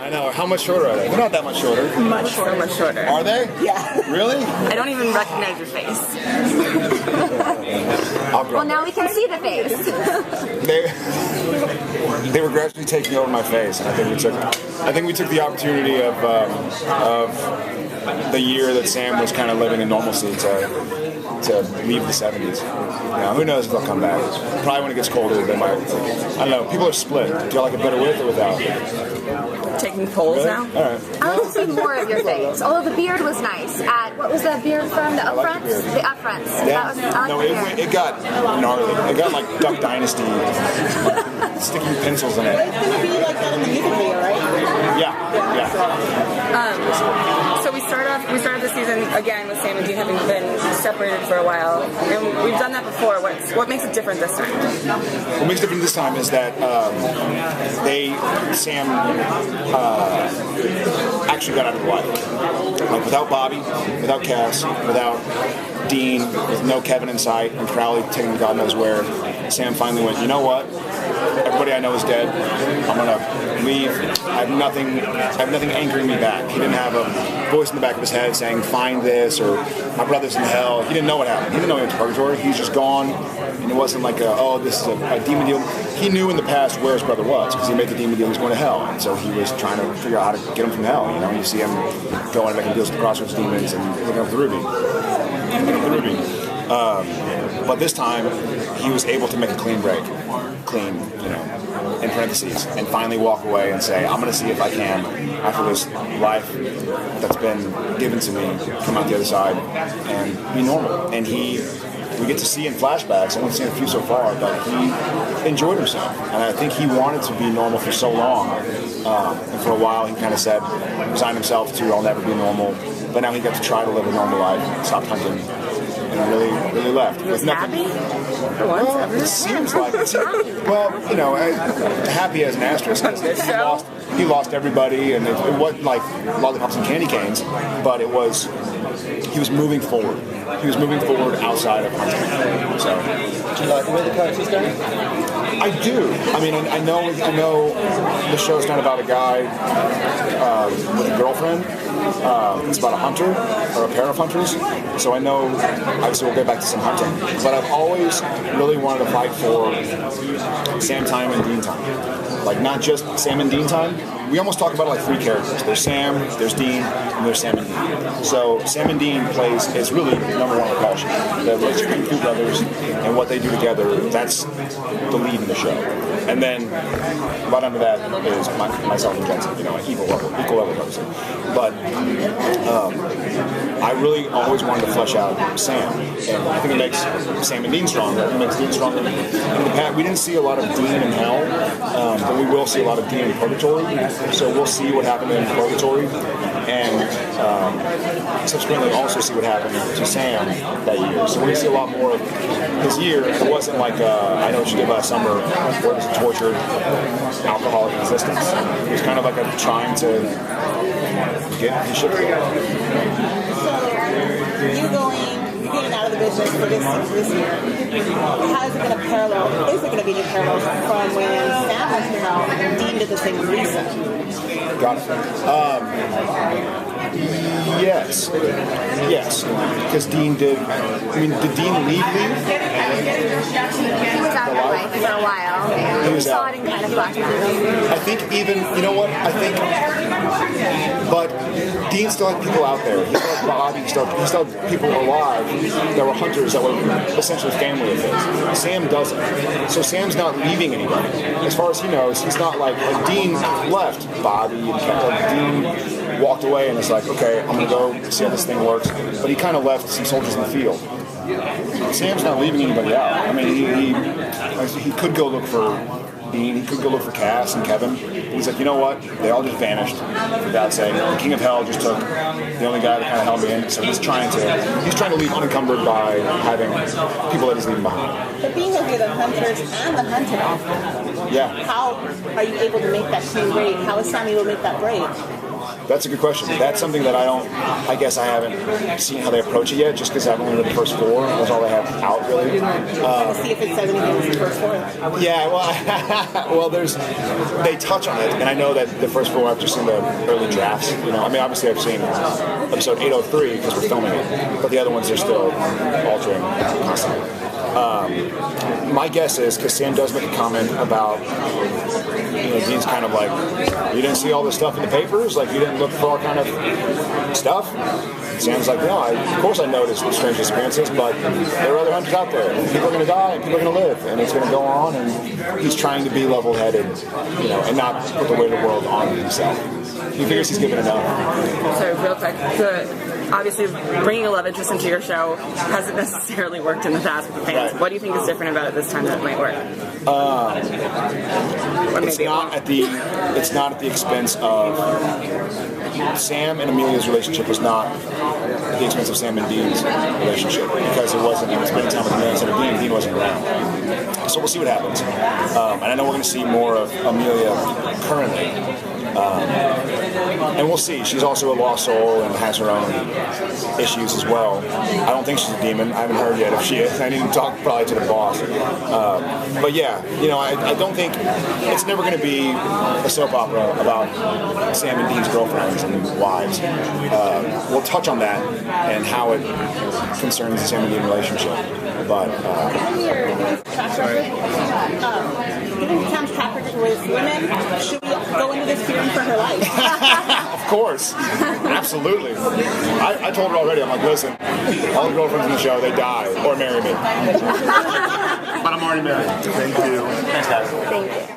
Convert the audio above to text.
I know. How much shorter are they? They're not that much shorter. Much shorter, much shorter. Are they? Yeah. Really? I don't even recognize your face. Well, now we can see the face. They were gradually taking over my face, and I think we took the opportunity of the year that Sam was kind of living in normalcy to leave the 70s. Now, who knows if they'll come back? Probably when it gets colder, they might. I don't know. People are split. Do you like it better with or without? Taking polls Really? now? All right. I want to see more of your face. Although the beard was nice. What was that beard from? The upfronts? The upfronts. Yeah. It got gnarly. It got like Duck Dynasty, sticking pencils in it. It's going to be like that in the music video, right? Yeah. So we started the season again with Sam and Dean having been separated for a while, and we've done that before. What makes it different this time? What makes it different this time is that Sam actually got out of the life. Like without Bobby, without Cass, without Dean, with no Kevin in sight, and Crowley taking God knows where, Sam finally went, you know what? Everybody I know is dead. I'm gonna leave. I have nothing anchoring me back. He didn't have a voice in the back of his head saying, find this, or my brother's in hell. He didn't know what happened. He didn't know he went to purgatory. He was just gone. And it wasn't like, this is a demon deal. He knew in the past where his brother was, because he made the demon deal, he was going to hell. And so he was trying to figure out how to get him from hell. You know, you see him going and making deals with the Crossroads demons and looking up the ruby. But this time, he was able to make a clean break. Clean, in parentheses, and finally walk away and say, I'm going to see if I can, after this life that's been given to me, come out the other side and be normal. And we get to see in flashbacks, I've only seen a few so far, but he enjoyed himself. And I think he wanted to be normal for so long. And for a while, he kind of said, resigned himself to, I'll never be normal. But now he got to try to live a normal life, stopped hunting, and really left. He was happy? For once, well, it seems like it. Well, happy as an asterisk. He lost everybody, and it wasn't like lollipops and candy canes, but he was moving forward. He was moving forward outside of hunting. So, Do you like the way the character's done? I do. I mean, I know the show's not about a guy with a girlfriend. It's about a hunter or a pair of hunters. So I know, obviously we'll get back to some hunting. But I've always really wanted to fight for Sam time and Dean time. Like not just Sam and Dean time. We almost talk about it like three characters. There's Sam, there's Dean, and there's Sam and Dean. So Sam and Dean is really number one repulsion. The Kung Fu brothers and what they do together, that's the lead in the show. And then right under that is myself and Jensen, equal level person. But I really always wanted to flesh out Sam. And I think it makes Sam and Dean stronger. It makes Dean stronger. In the past, we didn't see a lot of Dean in hell, but we will see a lot of Dean in purgatory. So we'll see what happened in purgatory, and subsequently also see what happened to Sam that year. So we're going to see a lot more of his year. It wasn't like I Know What You Did Last Summer, where it was a tortured alcoholic existence. It was kind of like a trying to get his shit together. So you're getting out of the business for this year. How is it going to parallel? Is it going to be any parallels from when Sam was here and Dean did the same with Lisa? Got it. Yes. Because Dean did. Did Dean leave? He was out of life for a while. He was out. Saw it in kind of flashbacks. I think but Dean still had people out there. He still had Bobby. He still had people alive that were hunters that were essentially family of his. Sam doesn't. So Sam's not leaving anybody. As far as he knows, he's not like Dean left Bobby and Dean walked away and it's like, okay, I'm going to go see how this thing works. But he kind of left some soldiers in the field. Sam's not leaving anybody out. I mean, he could go look for Dean. He could go look for Cass and Kevin. He's like, you know what? They all just vanished. For God's sake, the King of Hell just took the only guy that kind of held me in. So he's trying to leave unencumbered by having people that he's leaving behind. But being with the hunters and the hunted, yeah. How are you able to make that clean break? How is Sam able to make that break? That's a good question. That's something that I guess I haven't seen how they approach it yet, just because I've only read the first 4. That's all they have out, really. To see if it says anything in the first 4. Yeah, well, they touch on it, and I know that the first 4 I've just seen the early drafts. I mean, obviously I've seen episode 803 because we're filming it, but the other ones are still altering constantly. My guess is, because Sam does make a comment about, Dean's kind of like, you didn't see all this stuff in the papers? Like, you didn't look for all kind of stuff? Sam's like, no, of course I noticed the strange disappearances, but there are other hunters out there. People are going to die and people are going to live, and it's going to go on, and he's trying to be level-headed, and not put the weight of the world on himself. He figures he's given enough. So real quick, obviously bringing a love interest into your show hasn't necessarily worked in the past with the fans. Right. What do you think is different about it this time that might work? It's not at the expense of Sam and Amelia's relationship was not at the expense of Sam and Dean's relationship, because it wasn't spending time with Amelia instead of Dean. Dean wasn't around. So we'll see what happens. And I know we're going to see more of Amelia currently. And we'll see. She's also a lost soul and has her own issues as well. I don't think she's a demon. I haven't heard yet if she is. I need to talk probably to the boss. But yeah, I don't think it's never going to be a soap opera about Sam and Dean's girlfriends and wives. We'll touch on that and how it concerns the Sam and Dean relationship. But given Sam's track record with women, should we go into this fearing for her life? Of course. Absolutely. I told her already, I'm like, listen, all the girlfriends in the show, they die or marry me. But I'm already married. Thank you. Thanks, guys. Thank you.